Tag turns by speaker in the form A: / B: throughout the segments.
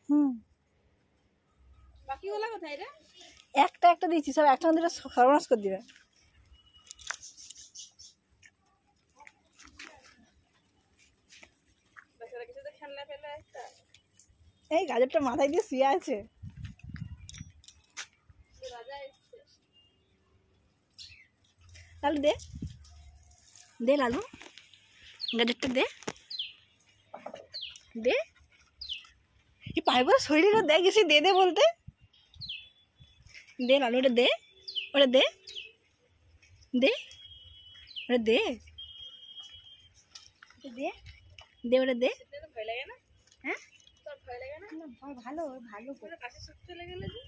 A: হুম
B: বাকিগুলো কোথায় রে?
A: একটা একটা দিচ্ছি, সব একসঙ্গে দিলে সর্বনাশ করে দিবে।
B: বেচারা কিছু তো খেলনা পেলে একটা।
A: এই গাজরটা মাথায় দিয়ে শুয়ে আছে।
B: রাজা এসছে।
A: লালু দে, দে লালু, গাজরটা দে, দে। এই পাইব শরীরে দেখ গেছি, দে দে বলতে। দে লালু, ওটা দে, ওটা দে, দে, ওটা দে, দে, দে, ওটা দে।
B: ভয় লাগে না?
A: হ্যাঁ
B: তোর ভয় লাগে না?
A: ভালো ভালো।
B: কাছে সুখ চলে গেলে যে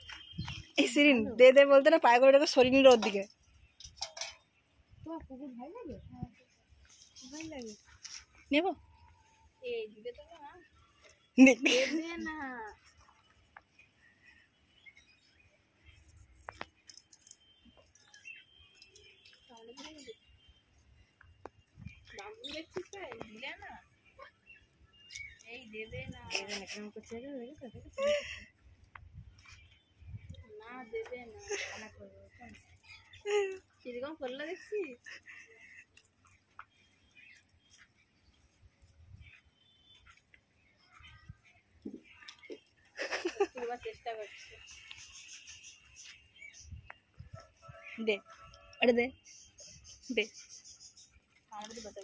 A: এই সিরিন দে দে বলতে না পায়ে করে শরীর নিল ওর দিকে।
B: তোমার কুকুর ভয় লাগে? ভয় লাগে।
A: নেব
B: এই দিবে তো না,
A: দেখবি
B: দেবে না। বাবু দেখছিস তো, দিলে না, এই দেবে না, না দেবে না, খানা করবো কিরকম করলো দেখছিস? চেষ্টা করছে।
A: দে, ওটা দে, দে।
B: আমাদের বাচ্চা